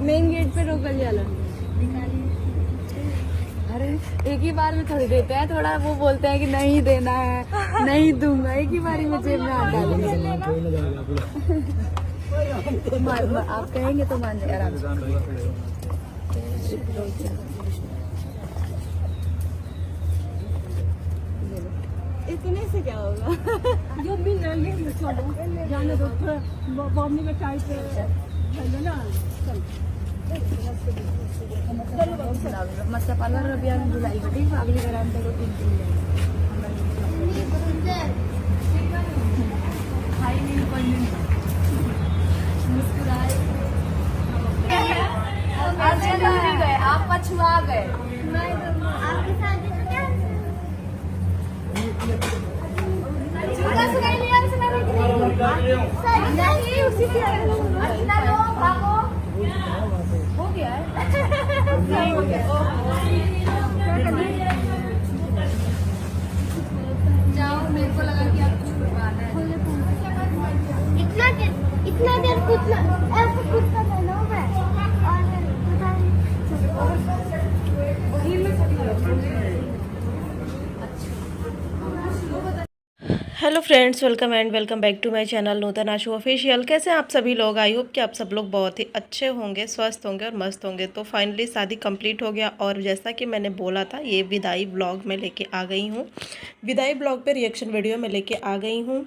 Main gate पे रोकल जाला। अरे एक ही बार में थोड़ी देते हैं, थोड़ा वो बोलते हैं कि नहीं देना है, नहीं दूंगा, एक ही बारी में जेब में हाथ डालेंगे। आप कहेंगे तो मान जाए आराम से। इतने से क्या होगा? जो भी नहीं जाने दो, बॉम्बे में टाइट है ना। मस्ता पार्लर अभी हम जुलाई में ठीक अगली गारंटी को 3 मुस्कुराए आप पछुआ गए। नहीं उसी से हो गया है। नहीं हो गया। जाओ, मेरे को लगा कि आप कुछ करवाना है। इतना देर कुछ ऐसे कुछ का देना है hello friends, welcome and welcome back to my channel Nutan Ashu official. कैसे हैं आप सभी लोग? आई होप कि आप सब लोग बहुत ही अच्छे होंगे, स्वस्थ होंगे और मस्त होंगे। तो फाइनली शादी कंप्लीट हो गया और जैसा कि मैंने बोला था, ये विदाई व्लॉग में लेके आ गई हूँ। विदाई व्लॉग पे रिएक्शन वीडियो में लेके आ गई हूँ।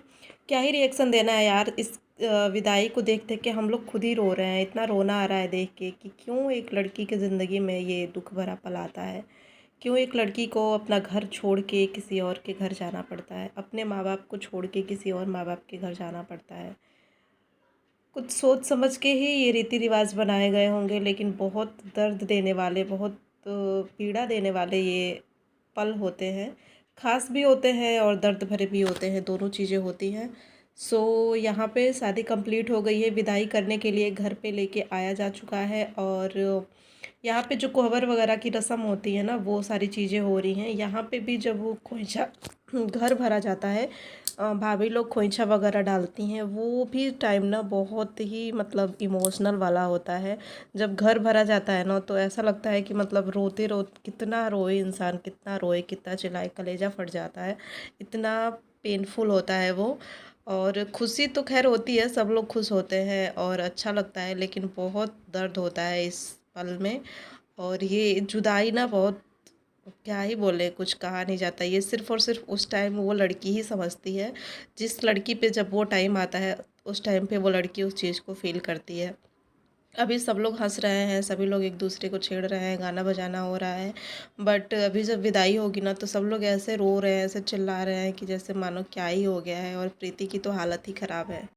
क्या ही रिएक्शन देना है यार, इस विदाई को देख देख के हम लोग खुद ही रो रहे हैं। इतना रोना आ रहा है देख के कि क्यों एक लड़की की ज़िंदगी में ये दुख भरा पल आता है। क्यों एक लड़की को अपना घर छोड़ के किसी और के घर जाना पड़ता है, अपने माँ बाप को छोड़ के किसी और माँ बाप के घर जाना पड़ता है। कुछ सोच समझ के ही ये रीति रिवाज बनाए गए होंगे, लेकिन बहुत दर्द देने वाले, बहुत पीड़ा देने वाले ये पल होते हैं। ख़ास भी होते हैं और दर्द भरे भी होते हैं, दोनों चीज़ें होती हैं। सो यहाँ पे शादी कंप्लीट हो गई है, विदाई करने के लिए घर पे लेके आया जा चुका है। और यहाँ पे जो कोहबर वगैरह की रस्म होती है ना, वो सारी चीज़ें हो रही हैं। यहाँ पे भी जब वो खोइंछा घर भरा जाता है, भाभी लोग खोइंछा वगैरह डालती हैं, वो भी टाइम ना बहुत ही मतलब इमोशनल वाला होता है। जब घर भरा जाता है ना, तो ऐसा लगता है कि मतलब रोते रोते कितना रोए इंसान, कितना रोए, कितना चिल्लाए, कलेजा फट जाता है। इतना पेनफुल होता है वो। और खुशी तो खैर होती है, सब लोग खुश होते हैं और अच्छा लगता है, लेकिन बहुत दर्द होता है इस पल में। और ये जुदाई ना बहुत, क्या ही बोले, कुछ कहा नहीं जाता। ये सिर्फ़ और सिर्फ उस टाइम वो लड़की ही समझती है। जिस लड़की पे जब वो टाइम आता है, उस टाइम पे वो लड़की उस चीज़ को फ़ील करती है। अभी सब लोग हंस रहे हैं, सभी लोग एक दूसरे को छेड़ रहे हैं, गाना बजाना हो रहा है। बट अभी जब विदाई होगी ना, तो सब लोग ऐसे रो रहे हैं, ऐसे चिल्ला रहे हैं कि जैसे मानो क्या ही हो गया है। और प्रीति की तो हालत ही ख़राब है।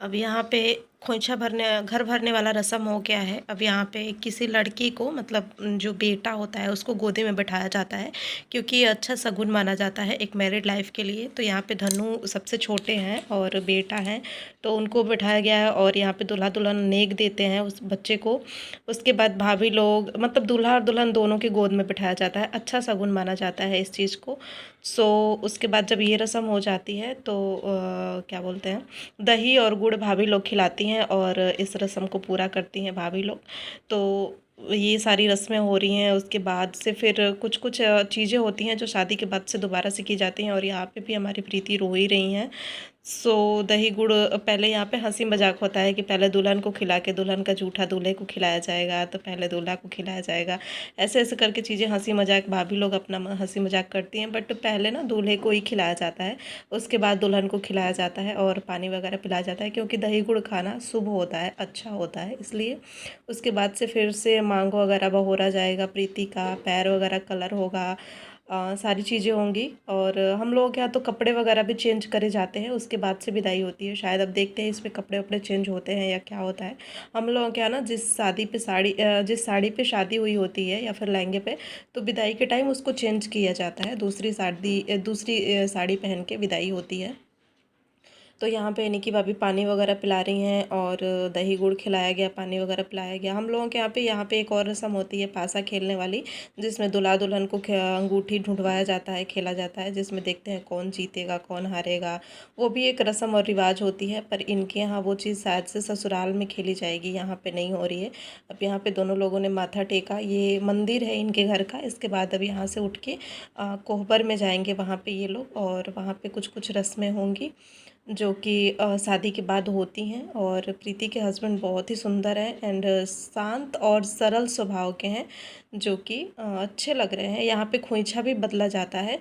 अब यहाँ पे खोइछा भरने घर भरने वाला रस्म हो गया है। अब यहाँ पे किसी लड़की को मतलब जो बेटा होता है उसको गोदी में बिठाया जाता है, क्योंकि ये अच्छा शगुन माना जाता है एक मैरिड लाइफ के लिए। तो यहाँ पे धनु सबसे छोटे हैं और बेटा है, तो उनको बिठाया गया है और यहाँ पे दूल्हा दुल्हन नेक देते हैं उस बच्चे को। उसके बाद भाभी लोग मतलब दूल्हा और दुल्हन दोनों के गोद में बिठाया जाता है, अच्छा शगुन माना जाता है इस चीज़ को। सो उसके बाद जब ये रस्म हो जाती है तो क्या बोलते हैं, दही और गुड़ भाभी लोग खिलाती हैं और इस रस्म को पूरा करती हैं भाभी लोग। तो ये सारी रस्में हो रही हैं। उसके बाद से फिर कुछ कुछ चीज़ें होती हैं जो शादी के बाद से दोबारा से की जाती हैं, और यहाँ पे भी हमारी प्रीति रो ही रही हैं। सो दही गुड़ पहले यहाँ पे हंसी मजाक होता है कि पहले दुल्हन को खिला के दुल्हन का जूठा दूल्हे को खिलाया जाएगा, तो पहले दूल्हा को खिलाया जाएगा, ऐसे ऐसे करके चीज़ें हंसी मजाक भाभी लोग अपना हंसी मजाक करती हैं। बट पहले ना दूल्हे को ही खिलाया जाता है, उसके बाद दुल्हन को खिलाया जाता है और पानी वगैरह पिलाया जाता है, क्योंकि दही गुड़ खाना शुभ होता है, अच्छा होता है इसलिए। उसके बाद से फिर से मांग वगैरह बहोरा जाएगा, प्रीति का पैर वगैरह कलर होगा, सारी चीज़ें होंगी। और हम लोग के यहाँ तो कपड़े वगैरह भी चेंज करे जाते हैं, उसके बाद से विदाई होती है। शायद अब देखते हैं इसमें कपड़े वपड़े चेंज होते हैं या क्या होता है। हम लोगों के यहाँ ना जिस साड़ी पे शादी हुई होती है या फिर लहंगे पे, तो विदाई के टाइम उसको चेंज किया जाता है, दूसरी साड़ी पहन के विदाई होती है। तो यहाँ पे निकी भाभी पानी वगैरह पिला रही हैं और दही गुड़ खिलाया गया, पानी वगैरह पिलाया गया। हम लोगों के यहाँ पे एक और रस्म होती है पासा खेलने वाली, जिसमें दूल्हा दुल्हन को अंगूठी ढूंढवाया जाता है, खेला जाता है, जिसमें देखते हैं कौन जीतेगा कौन हारेगा। वो भी एक रस्म और रिवाज होती है, पर इनके यहाँ वो चीज़ शायद से ससुराल में खेली जाएगी, यहाँ पर नहीं हो रही है। अब यहाँ पर दोनों लोगों ने माथा टेका, ये मंदिर है इनके घर का। इसके बाद अब यहाँ से उठ के कोहबर में जाएंगे वहाँ पर ये लोग, और वहाँ पर कुछ कुछ रस्में होंगी जो कि शादी के बाद होती हैं। और प्रीति के हस्बैंड बहुत ही सुंदर हैं एंड शांत और सरल स्वभाव के हैं, जो कि अच्छे लग रहे हैं। यहाँ पे खोइछा भी बदला जाता है,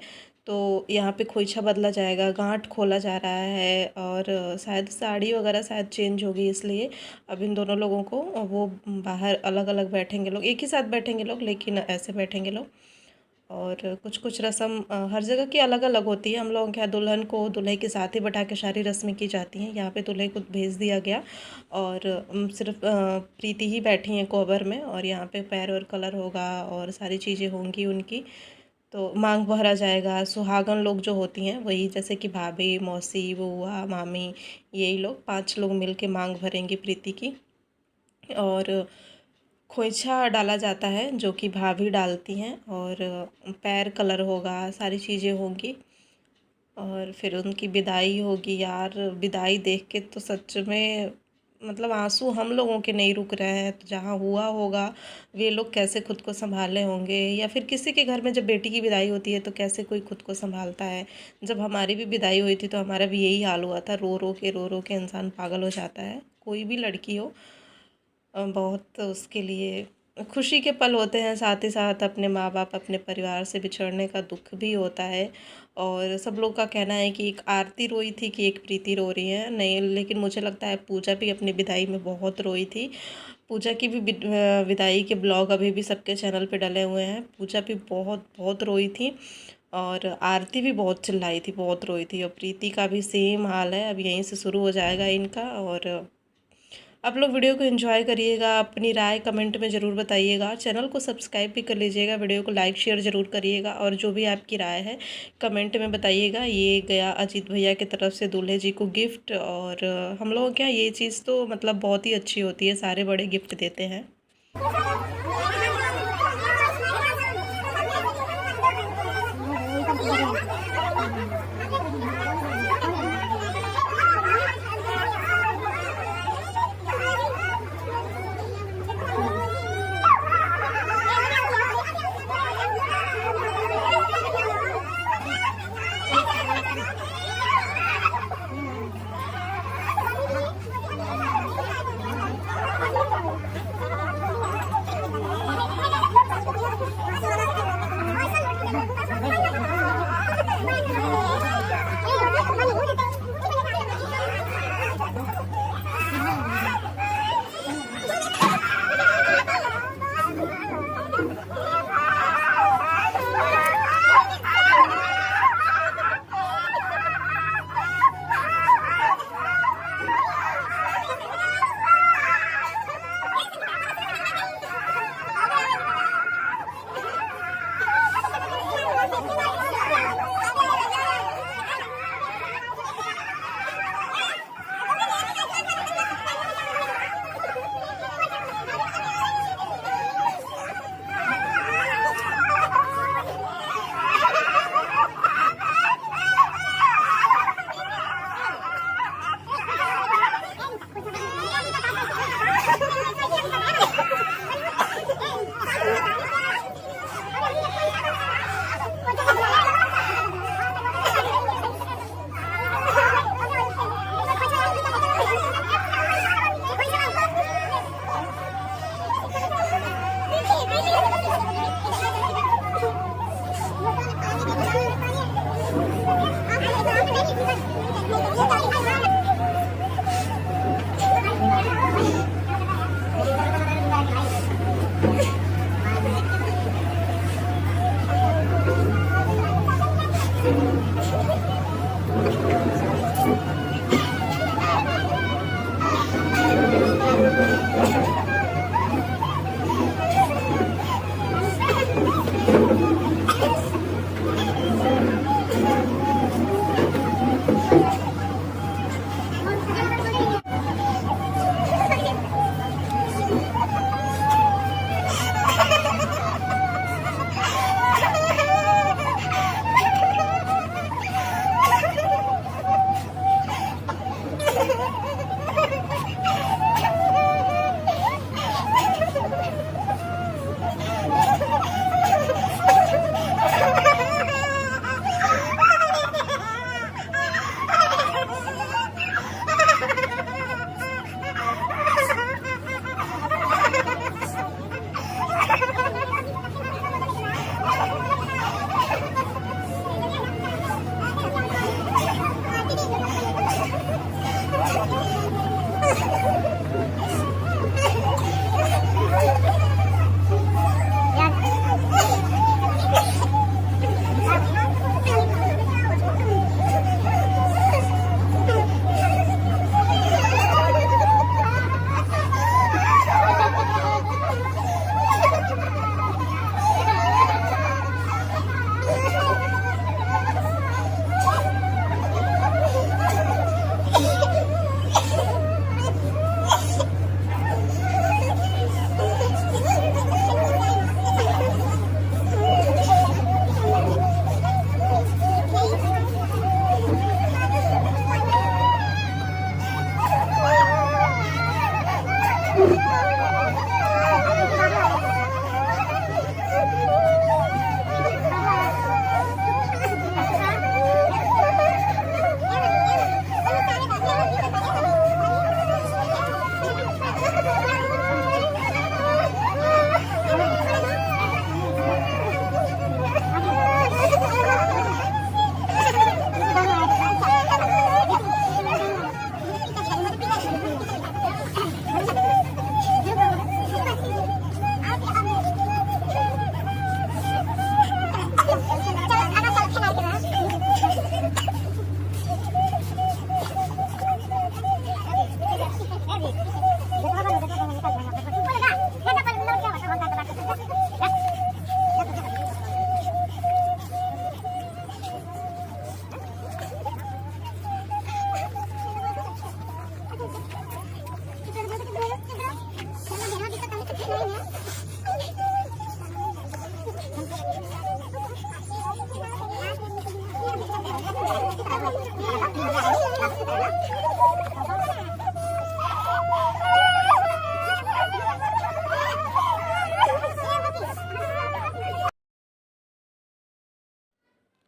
तो यहाँ पे खोइछा बदला जाएगा, गांठ खोला जा रहा है, और शायद साड़ी वगैरह शायद चेंज होगी, इसलिए अब इन दोनों लोगों को वो बाहर अलग अलग बैठेंगे लोग, एक ही साथ बैठेंगे लोग लेकिन ऐसे बैठेंगे लोग। और कुछ कुछ रस्म हर जगह की अलग अलग होती है। हम लोगों के यहाँ दुल्हन को दूल्हे के साथ ही बैठा के सारी रस्में की जाती हैं। यहाँ पे दूल्हे को भेज दिया गया और सिर्फ प्रीति ही बैठी हैं कोहबर में, और यहाँ पे पैर और कलर होगा और सारी चीज़ें होंगी उनकी। तो मांग भरा जाएगा। सुहागन लोग जो होती हैं वही, जैसे कि भाभी, मौसी, बुआ, मामी, यही लोग 5 लोग मिल के मांग भरेंगी प्रीति की। और खोइछा डाला जाता है जो कि भाभी डालती हैं, और पैर कलर होगा, सारी चीज़ें होंगी, और फिर उनकी विदाई होगी। यार विदाई देख के तो सच में मतलब आंसू हम लोगों के नहीं रुक रहे हैं। तो जहाँ हुआ होगा वे लोग कैसे खुद को संभाले होंगे, या फिर किसी के घर में जब बेटी की विदाई होती है तो कैसे कोई खुद को संभालता है। जब हमारी भी विदाई हुई थी तो हमारा भी यही हाल हुआ था, रो रो के इंसान पागल हो जाता है। कोई भी लड़की हो, बहुत उसके लिए खुशी के पल होते हैं, साथ ही साथ अपने माँ बाप अपने परिवार से बिछड़ने का दुख भी होता है। और सब लोग का कहना है कि एक आरती रोई थी कि एक प्रीति रो रही है, नहीं, लेकिन मुझे लगता है पूजा भी अपनी विदाई में बहुत रोई थी। पूजा की भी विदाई के ब्लॉग अभी भी सबके चैनल पे डले हुए हैं। पूजा भी बहुत बहुत रोई थी, और आरती भी बहुत चिल्लाई थी, बहुत रोई थी। और प्रीति का भी सेम हाल है, अब यहीं से शुरू हो जाएगा इनका। और आप लोग वीडियो को एंजॉय करिएगा, अपनी राय कमेंट में ज़रूर बताइएगा, चैनल को सब्सक्राइब भी कर लीजिएगा, वीडियो को लाइक शेयर ज़रूर करिएगा, और जो भी आपकी राय है कमेंट में बताइएगा। ये गया अजीत भैया की तरफ से दूल्हे जी को गिफ्ट, और हम लोगों के यहाँ ये चीज़ तो मतलब बहुत ही अच्छी होती है, सारे बड़े गिफ्ट देते हैं।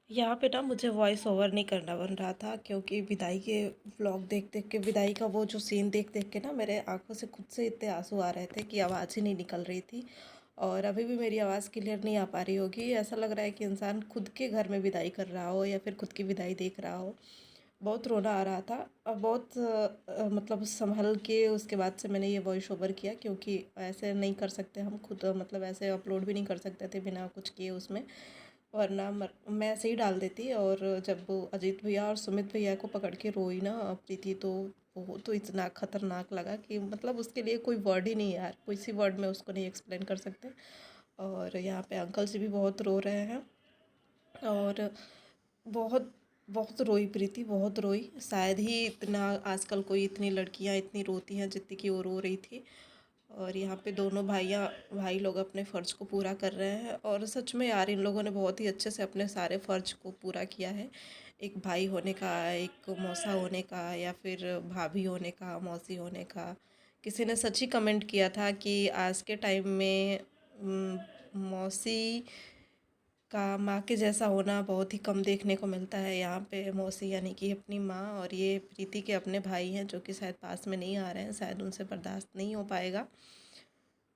यहाँ पे ना मुझे वॉइस ओवर नहीं करना बन रहा था, क्योंकि विदाई के व्लॉग देख देख के, विदाई का वो जो सीन देख देख के ना मेरे आंखों से खुद से इतने आंसू आ रहे थे कि आवाज़ ही नहीं निकल रही थी। और अभी भी मेरी आवाज़ क्लियर नहीं आ पा रही होगी। ऐसा लग रहा है कि इंसान खुद के घर में विदाई कर रहा हो या फिर खुद की विदाई देख रहा हो। बहुत रोना आ रहा था और बहुत मतलब संभल के उसके बाद से मैंने ये वॉइस ओवर किया, क्योंकि ऐसे नहीं कर सकते हम खुद, मतलब ऐसे अपलोड भी नहीं कर सकते थे बिना कुछ किए उसमें, वरना मैं ऐसे ही डाल देती। और जब वो अजीत भैया और सुमित भैया को पकड़ के रोई ना प्रीति, तो वो तो इतना खतरनाक लगा कि मतलब उसके लिए कोई वर्ड ही नहीं है यार, कोई सी वर्ड में उसको नहीं एक्सप्लेन कर सकते। और यहाँ पे अंकल जी भी बहुत रो रहे हैं और बहुत बहुत रोई प्रीति, बहुत रोई। शायद ही इतना आजकल कोई इतनी लड़कियां इतनी रोती हैं जितनी कि वो रो रही थी। और यहाँ पे दोनों भाई लोग अपने फ़र्ज़ को पूरा कर रहे हैं। और सच में यार इन लोगों ने बहुत ही अच्छे से अपने सारे फ़र्ज़ को पूरा किया है। एक भाई होने का, एक मौसा होने का, या फिर भाभी होने का, मौसी होने का। किसी ने सच ही कमेंट किया था कि आज के टाइम में मौसी का माँ के जैसा होना बहुत ही कम देखने को मिलता है। यहाँ पे मौसी यानी कि अपनी माँ, और ये प्रीति के अपने भाई हैं जो कि शायद पास में नहीं आ रहे हैं, शायद उनसे बर्दाश्त नहीं हो पाएगा।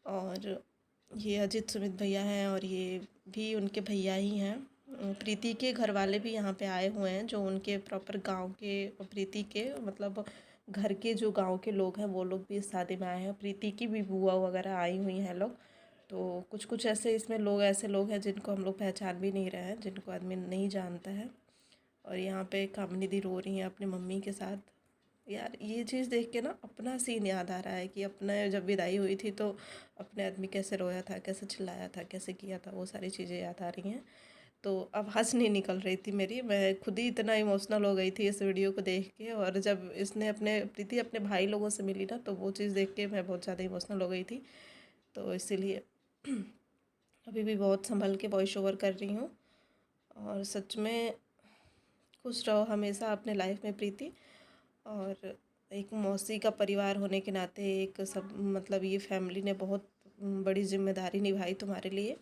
और ये अजित सुमित भैया हैं और ये भी उनके भैया ही हैं। प्रीति के घर वाले भी यहाँ पे आए हुए हैं, जो उनके प्रॉपर गांव के, प्रीति के मतलब घर के जो गांव के लोग हैं वो लोग भी इस शादी में आए हैं। प्रीति की भी बुआ वगैरह आई हुई हैं लोग। तो कुछ कुछ ऐसे इसमें लोग, ऐसे लोग हैं जिनको हम लोग पहचान भी नहीं रहे हैं, जिनको आदमी नहीं जानता है। और यहाँ पे कामिनी दी रो रही हैं अपनी मम्मी के साथ। यार ये चीज़ देख के ना अपना सीन याद आ रहा है कि अपने जब विदाई हुई थी तो अपने आदमी कैसे रोया था, कैसे चिल्लाया था, कैसे किया था, वो सारी चीज़ें याद आ रही हैं। तो अब हँस नहीं निकल रही थी मेरी, मैं खुद ही इतना इमोशनल हो गई थी इस वीडियो को देख के। और जब इसने अपने प्रीति अपने भाई लोगों से मिली ना, तो वो चीज़ देख के मैं बहुत ज़्यादा इमोशनल हो गई थी। तो इसीलिए अभी भी बहुत संभल के वॉइस ओवर कर रही हूँ। और सच में खुश रहो हमेशा अपने लाइफ में प्रीति। और एक मौसी का परिवार होने के नाते एक सब मतलब ये फैमिली ने बहुत बड़ी जिम्मेदारी निभाई तुम्हारे लिए।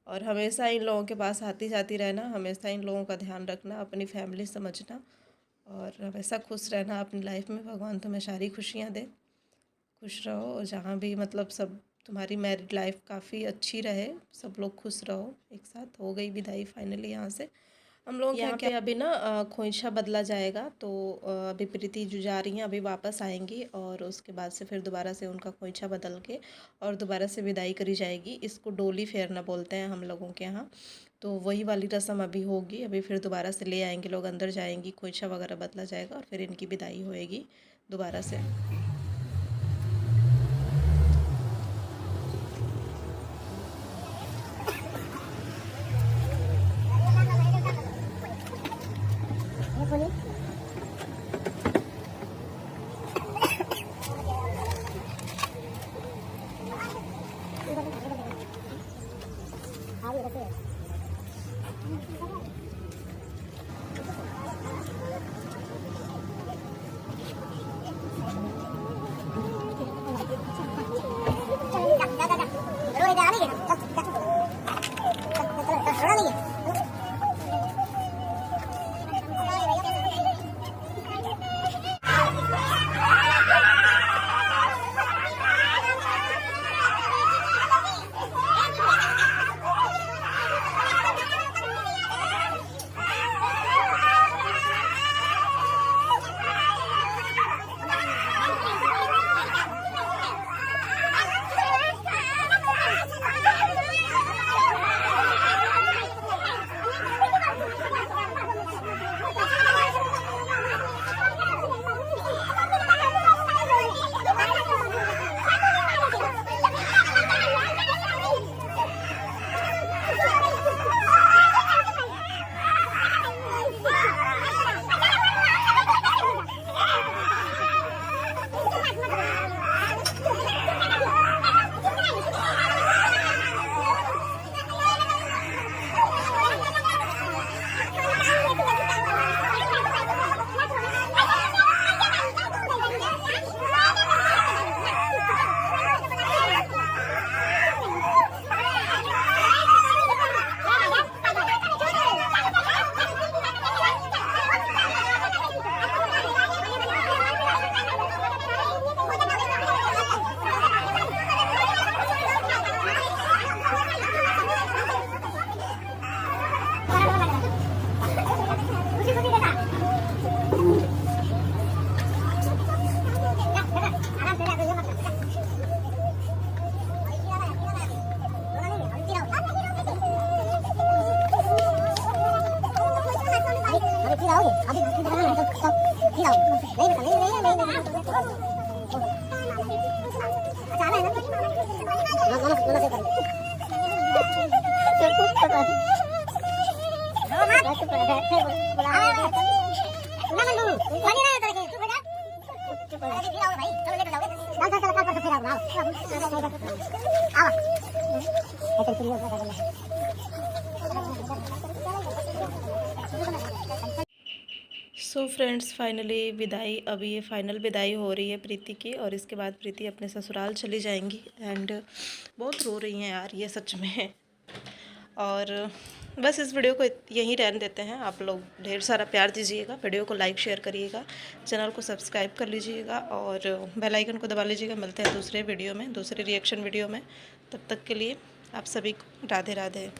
और हमेशा इन लोगों के पास आती जाती रहना, हमेशा इन लोगों का ध्यान रखना, अपनी फैमिली समझना, और हमेशा खुश रहना अपनी लाइफ में। भगवान तुम्हें सारी खुशियाँ दे, खुश रहो। और जहाँ भी मतलब सब तुम्हारी मैरिड लाइफ काफ़ी अच्छी रहे, सब लोग खुश रहो। एक साथ हो गई विदाई फाइनली यहाँ से। हम लोग यहाँ पे अभी ना खोइछा बदला जाएगा, तो अभी प्रीति जो जा रही हैं अभी वापस आएंगी और उसके बाद से फिर दोबारा से उनका खोइछा बदल के और दोबारा से विदाई करी जाएगी। इसको डोली फेरना बोलते हैं हम लोगों के यहाँ। तो वही वाली रस्म अभी होगी। अभी फिर दोबारा से ले आएंगे लोग, अंदर जाएंगी, खोइछा वगैरह बदला जाएगा और फिर इनकी विदाई होएगी दोबारा से। सो फ्रेंड्स, फाइनली विदाई, अभी ये फाइनल विदाई हो रही है प्रीति की और इसके बाद प्रीति अपने ससुराल चली जाएंगी। एंड बहुत रो रही हैं यार ये सच में। और बस इस वीडियो को यहीं रहने देते हैं। आप लोग ढेर सारा प्यार दीजिएगा, वीडियो को लाइक शेयर करिएगा, चैनल को सब्सक्राइब कर लीजिएगा और बेल आइकन को दबा लीजिएगा। मिलते हैं दूसरे वीडियो में, दूसरे रिएक्शन वीडियो में। तब तक के लिए आप सभी को राधे राधे।